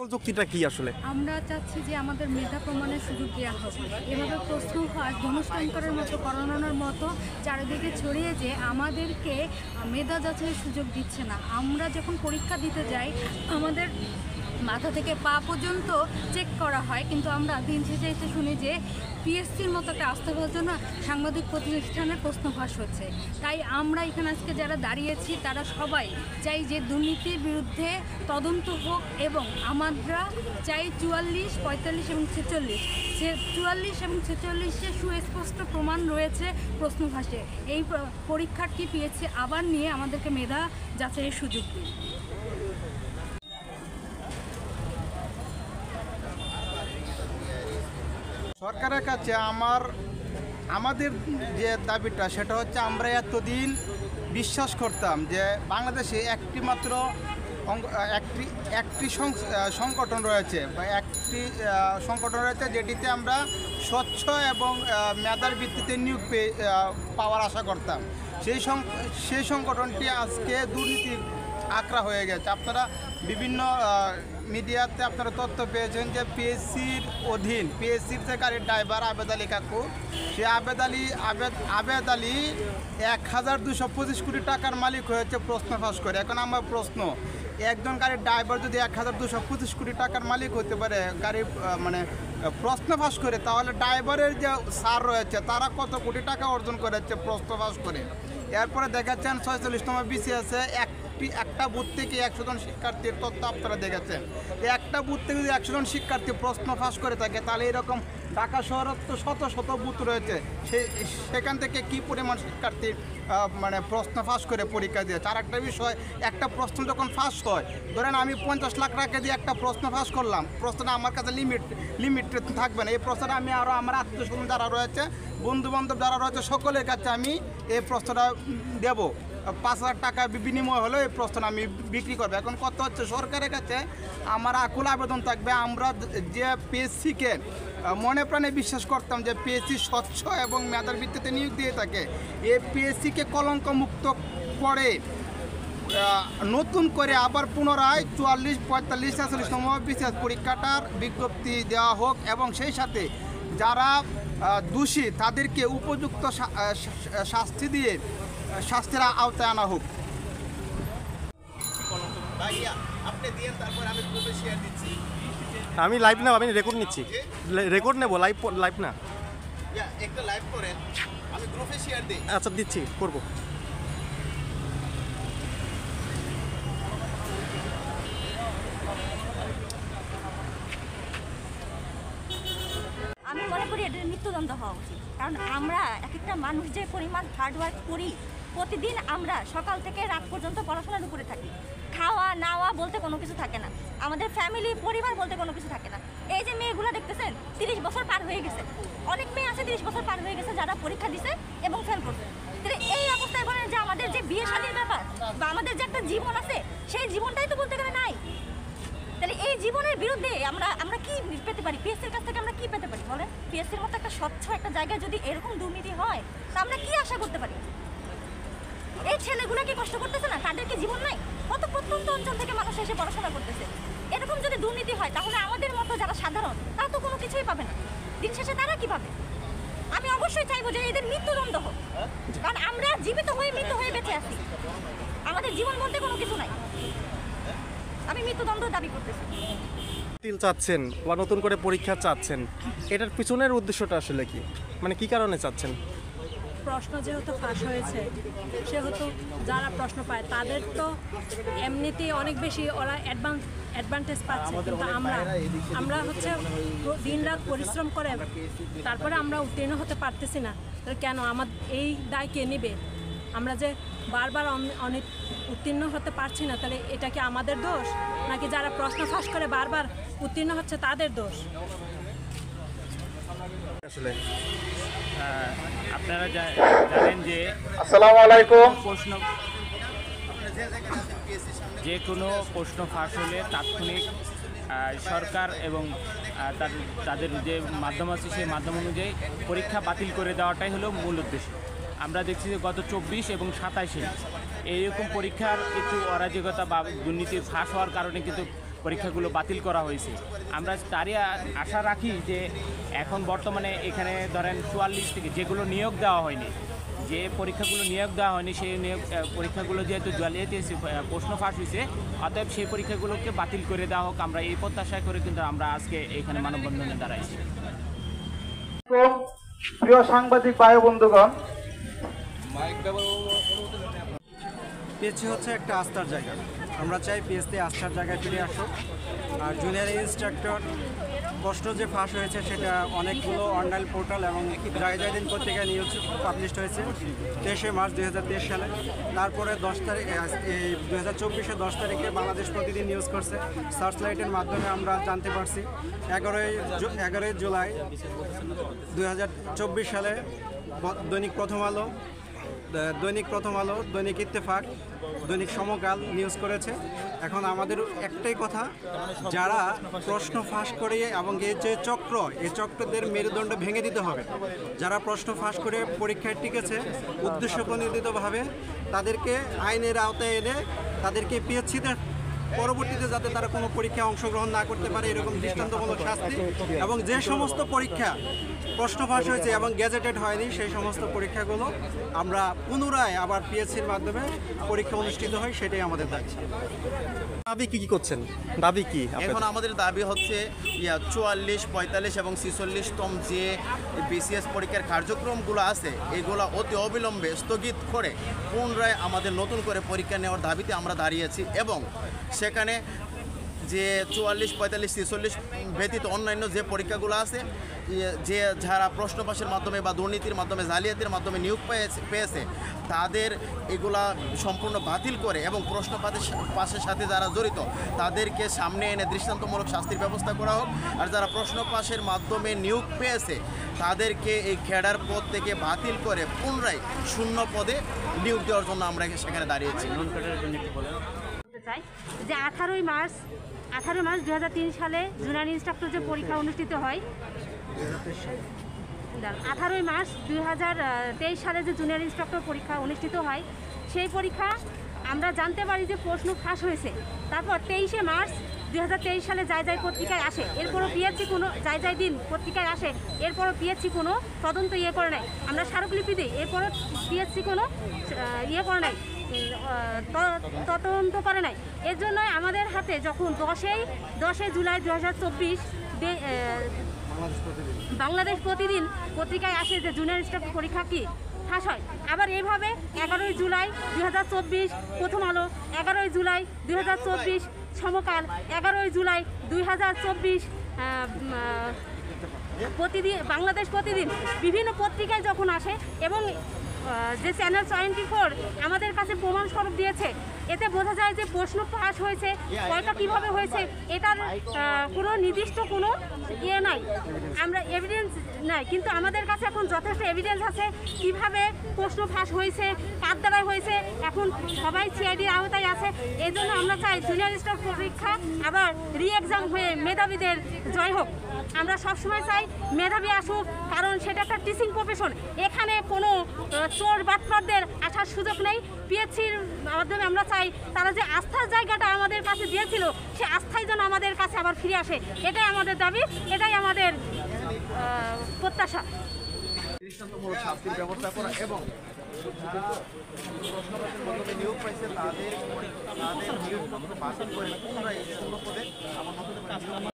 সকল যুক্তিটা কি আসলে? আমরা চাচ্ছি যে আমাদের মেধা প্রমাণের সুযোগ দেওয়া হবে। এভাবে প্রশ্ন ফাঁস ধনুষ্টঙ্করের মতো করানোর মতো চারিদিকে ছড়িয়ে যে আমাদেরকে মেধা যাচাইয়ের সুযোগ দিচ্ছে না। আমরা যখন পরীক্ষা দিতে যাই আমাদের মাথা থেকে পা পর্যন্ত চেক করা হয়, কিন্তু আমরা দিন শেষে এসে শুনি যে পিএসসির মতো একটা আস্থাভাজন সাংবাদিক প্রতিষ্ঠানে প্রশ্ন ফাঁস হচ্ছে। তাই আমরা এখানে আজকে যারা দাঁড়িয়েছি তারা সবাই চাই যে দুর্নীতির বিরুদ্ধে তদন্ত হোক, এবং আমরা চাই 44, 45 এবং 46, 44 এবং 46-এ সুস্পষ্ট প্রমাণ রয়েছে প্রশ্ন ফাঁসে। এই পরীক্ষার্থী পিএসসি আবার নিয়ে আমাদেরকে মেধা যাচাইয়ের সুযোগ দিন। সরকারের কাছে আমাদের যে দাবিটা সেটা হচ্ছে, আমরা এতদিন বিশ্বাস করতাম যে বাংলাদেশে একটি সংগঠন রয়েছে যেটিতে আমরা স্বচ্ছ এবং মেধার ভিত্তিতে নিয়োগ পাওয়ার আশা করতাম। সেই সংগঠনটি আজকে দুর্নীতির আঁকড়া হয়ে গেছে। আপনারা বিভিন্ন মিডিয়াতে আপনারা তথ্য পেয়েছেন যে পিএসসির অধীন পিএসসির যে গাড়ির ড্রাইভার আবেদ আলী কাকু, সে আবেদ আলী 1225 কোটি টাকার মালিক হয়েছে প্রশ্ন ফাঁস করে। এখন আমার প্রশ্ন, একজন গাড়ির ড্রাইভার যদি 1225 কোটি টাকার মালিক হতে পারে গাড়ির প্রশ্ন ফাঁস করে, তাহলে ড্রাইভারের যে স্যার রয়েছে তারা কত কোটি টাকা অর্জন করেছে প্রশ্ন ফাঁস করে। এরপরে দেখাচ্ছেন 46তম বিসিএসে একটা বুথ থেকে 100 জন শিক্ষার্থীর তথ্য আপনারা দেখেছেন। একটা বুথ থেকে যদি 100 জন শিক্ষার্থী প্রশ্ন ফাঁস করে থাকে, তাহলে এরকম ঢাকা শহরে তো শত শত বুথ রয়েছে, সেখান থেকে কি পরিমাণ শিক্ষার্থী প্রশ্ন ফাঁস করে পরীক্ষা দিয়েছে। আর একটা বিষয়, একটা প্রশ্ন যখন ফাঁস হয়, ধরেন আমি 50 লাখ টাকা দিয়ে একটা প্রশ্ন ফাঁস করলাম, প্রশ্নটা আমার কাছে লিমিট থাকবে না। এই প্রশ্নটা আমি আরও আমার আত্মীয়স্বজন যারা রয়েছে, বন্ধুবান্ধব যারা রয়েছে, সকলের কাছে আমি এই প্রশ্নটা দেব। 5,000 টাকা বিনিময় হলেও এই প্রশ্নটা আমি বিক্রি করবো। এখন কত হচ্ছে, সরকারের কাছে আমার আকুল আবেদন থাকবে, আমরা যে পিএসসিকে মনে প্রাণে বিশ্বাস করতাম যে পিএসসি স্বচ্ছ এবং মেধার ভিত্তিতে নিয়োগ দিয়ে থাকে, এই পিএসসিকে কলঙ্ক মুক্ত করে নতুন করে আবার পুনরায় 44, 45, 46তম বিসিএস পরীক্ষাটার বিজ্ঞপ্তি দেওয়া হোক, এবং সেই সাথে যারা দোষী তাদেরকে উপযুক্ত শাস্তি দিয়ে শাস্তির আওতায় আনা হোক। আমি লাইভ না, আমি রেকর্ড নিচ্ছি, রেকর্ড নেবো, লাইভ না। একটা লাইভ করেন, আমি গ্রুপে শেয়ার দিই। আচ্ছা, দিচ্ছি, করবো। আমি মনে করি এটার মৃত্যুদণ্ড হওয়া উচিত। কারণ আমরা একটা মানুষ যে পরিমাণ হার্ডওয়ার্ক করি, প্রতিদিন আমরা সকাল থেকে রাত পর্যন্ত পড়াশোনার উপরে থাকি, খাওয়া নাওয়া বলতে কোনো কিছু থাকে না, আমাদের ফ্যামিলি পরিবার বলতে কোনো কিছু থাকে না। এই যে মেয়েগুলো দেখতেছেন 30 বছর পার হয়ে গেছে, অনেক মেয়ে আছে 30 বছর পার হয়ে গেছে যারা পরীক্ষা দিছে এবং ফেল করছে। তাহলে এই অবস্থায় বলেন যে আমাদের যে বিয়ে শাদীর ব্যাপার বা আমাদের যে একটা জীবন আছে, সেই জীবনটাই তো বলতে গেলে নাই। তাহলে এই জীবনের বিরুদ্ধে আমরা কি পেতে পারি? পিএসসির কাছ থেকে আমরা কি পেতে পারি বলেন? পিএসসির মতো একটা স্বচ্ছ একটা জায়গায় যদি এরকম দুর্নীতি হয়, তা আমরা কি আশা করতে পারি? এই ছেলেগুলো কি কষ্ট করতেছে না? তাদের কি জীবন নাই? কত প্রত্যন্ত অঞ্চল থেকে মানুষ এসে পড়াশোনা করতেছে। এরকম যদি দুর্নীতি হয়, তাহলে আমাদের মতো যারা সাধারণ তারা তো কোনো কিছুই পাবে না। দিন শেষে তারা কি পাবে? আমি অবশ্যই চাইবো যে এদের মৃত্যুদণ্ড হোক, কারণ আমরা জীবিত হয়ে মৃত হয়ে বেঁচে আছি, আমাদের জীবন বলতে কোনো কিছু নাই। আমি মৃত্যুদণ্ড দাবি করতেছি। চাচ্ছেন বা নতুন করে পরীক্ষা চাচ্ছেন, এটার পিছনের উদ্দেশ্যটা আসলে কি, মানে কি কারণে চাচ্ছেন? প্রশ্ন যেহেতু ফাঁস হয়েছে, সেহেতু যারা প্রশ্ন পায় তাদের তো এমনিতেই অনেক বেশি ওরা অ্যাডভান্টেজ পাচ্ছে, কিন্তু আমরা হচ্ছে দিন রাত পরিশ্রম করে তারপরে আমরা উত্তীর্ণ হতে পারতেছি না। তাহলে কেন আমার এই দায় কে নেবে? আমরা যে বারবার অনেক উত্তীর্ণ হতে পারছি না, তাহলে এটা কি আমাদের দোষ, নাকি যারা প্রশ্ন ফাঁস করে বারবার উত্তীর্ণ হচ্ছে তাদের দোষ? আসলে আপনারা জানেন যে আসসালামু আলাইকুম, যে কোনো প্রশ্ন ফাঁস হলে তাৎক্ষণিক সরকার এবং তাদের যে মাধ্যম আছে সেই মাধ্যম অনুযায়ী পরীক্ষা বাতিল করে দেওয়াটাই হলো মূল উদ্দেশ্য। আমরা দেখছি যে গত 24 এবং 27-এ এইরকম পরীক্ষার একটু অরাজকতা বা দুর্নীতির ফাঁস হওয়ার কারণে কিন্তু পরীক্ষাগুলো বাতিল করা হয়েছে। আমরা তারই আশা রাখি যে এখন বর্তমানে এখানে ধরেন 44 থেকে যেগুলো নিয়োগ দেওয়া হয়নি, যে পরীক্ষাগুলো নিয়োগ দেওয়া হয়নি সেই নিয়োগ পরীক্ষাগুলো যেহেতু জালিয়াতি প্রশ্ন ফাঁস হয়েছে, অতএব সেই পরীক্ষাগুলোকে বাতিল করে দেওয়া হোক, আমরা এই প্রত্যাশায় করে কিন্তু আমরা আজকে এখানে মানববন্ধনে দাঁড়াইছি। প্রিয় সাংবাদিক ভাই বন্ধুগণ, পিএসসি হচ্ছে একটা আস্থার জায়গা। আমরা চাই পিএসসি আস্থার জায়গায় ফিরে আসুক। আর জুনিয়র ইন্সট্রাক্টর প্রশ্ন যে ফাঁস হয়েছে সেটা অনেকগুলো অনলাইন পোর্টাল এবং জায়দিন পত্রিকায় নিউজ পাবলিশড হয়েছে 23শে মার্চ 2023 সালে। তারপরে 10 তারিখ এই 2024-এর 10 তারিখে বাংলাদেশ প্রতিদিন নিউজ করছে। সার্চলাইটের মাধ্যমে আমরা জানতে পারছি 11 জুলাই 2024 সালে দৈনিক প্রথম আলো, দৈনিক ইত্তেফাক, দৈনিক সমকাল নিউজ করেছে। এখন আমাদের একটাই কথা, যারা প্রশ্ন ফাঁস করে এবং এই যে চক্র, এই চক্রদের মেরুদণ্ড ভেঙে দিতে হবে। যারা প্রশ্ন ফাঁস করে পরীক্ষায় টিকেছে উদ্দেশ্যপ্রণোদিতভাবে, তাদেরকে আইনের আওতায় এনে তাদেরকে পিএসসিতে পরবর্তীতে যাতে তারা কোনো পরীক্ষায় অংশগ্রহণ না করতে পারে এরকম দৃষ্টান্তমূলক শাস্তি, এবং যে সমস্ত পরীক্ষা প্রশ্ন ফাঁস হয়েছে এবং গ্যাজেটেড হয়নি সেই সমস্ত পরীক্ষাগুলো আমরা পুনরায় আবার পিএসসির মাধ্যমে পরীক্ষা অনুষ্ঠিত হয়, সেটাই আমাদের দাবি। দাবি কি করছেন? দাবি কি এখন আমাদের দাবি হচ্ছে 44, 45 এবং 46তম যে বিসিএস পরীক্ষার কার্যক্রমগুলো আছে এগুলো অতি অবিলম্বে স্থগিত করে পুনরায় আমাদের নতুন করে পরীক্ষা নেওয়ার দাবিতে আমরা দাঁড়িয়েছি। এবং সেখানে যে 44, 45, 46 ব্যতীত অন্যান্য যে পরীক্ষাগুলো আছে, যে যারা প্রশ্ন ফাঁসের মাধ্যমে বা দুর্নীতির মাধ্যমে জালিয়াতির মাধ্যমে নিয়োগ পেয়েছে তাদের এগুলা সম্পূর্ণ বাতিল করে এবং প্রশ্ন ফাঁসের সাথে যারা জড়িত তাদেরকে সামনে এনে দৃষ্টান্তমূলক শাস্তির ব্যবস্থা করা হোক। আর যারা প্রশ্ন ফাঁসের মাধ্যমে নিয়োগ পেয়েছে তাদেরকে এই ক্যাডার পদ থেকে বাতিল করে পুনরায় শূন্য পদে নিয়োগ দেওয়ার জন্য আমরা সেখানে দাঁড়িয়েছি। চাই যে 18 মার্চ 2003 সালে জুনিয়র ইন্সট্রাক্টর যে পরীক্ষা অনুষ্ঠিত হয়, 18 মার্চ 2023 সালে যে জুনিয়র ইন্সট্রাক্টর পরীক্ষা অনুষ্ঠিত হয়, সেই পরীক্ষা আমরা জানতে পারি যে প্রশ্ন ফাঁস হয়েছে। তারপর 23শে মার্চ 2023 সালে যাই পত্রিকায় আসে, এরপরও পিএসসি কোনো যাই দিন পত্রিকায় আসে, এরপরও পিএসসি কোনো তদন্ত করে নাই। আমরা স্মারকলিপি দিই, এরপরও পিএসসি কোনো করে নাই, তদন্ত করে নাই। এর জন্য আমাদের হাতে যখন 10 জুলাই 2024 বাংলাদেশ প্রতিদিন পত্রিকায় আসে যে জুনিয়র স্টাফ পরীক্ষা কি ফাঁস হয়, আবার এইভাবে 11 জুলাই 2024 প্রথম আলো, 11 জুলাই 2024 সমকাল, 11 জুলাই 2024 প্রতিদিন বাংলাদেশ প্রতিদিন বিভিন্ন পত্রিকায় যখন আসে, এবং যে চ্যানেল 24 আমাদের কাছে প্রমাণস্বরূপ দিয়েছে, এতে বোঝা যায় যে প্রশ্ন ফাঁস হয়েছে, কয়টা কীভাবে হয়েছে এটার কোনো নির্দিষ্ট কোনো নাই, আমরা এভিডেন্স নাই। কিন্তু আমাদের কাছে এখন যথেষ্ট এভিডেন্স আছে কীভাবে প্রশ্ন ফাঁস হয়েছে, কার দ্বারাই হয়েছে। এখন সবাই সিআইডির আওতায় আছে। এই জন্য আমরা চাই জুনিয়র স্টাফ পরীক্ষা আবার এক্সাম হয়ে মেধাবীদের জয় হোক। আমরা সবসময় চাই মেধাবী আসুক, কারণ সেটা একটা টিচিং প্রফেশন। এখানে কোনো চোর বাটপারদের আসার সুযোগ নেই। পিএসসির মাধ্যমে আমরা চাই তারা যে আস্থার জায়গাটা আমাদের কাছে দিয়েছিল, সে আস্থাই যেন আমাদের কাছে আবার ফিরে আসে। এটাই আমাদের দাবি, এটাই আমাদের প্রত্যাশা। দৃষ্টান্তমূলক শাস্তির ব্যবস্থা করা এবং যারা প্রশ্নপত্রের মাধ্যমে নিয়োগ পাইছে তাদের নিয়োগপত্র বাতিল করে পুনরায় শূন্য পদে আমার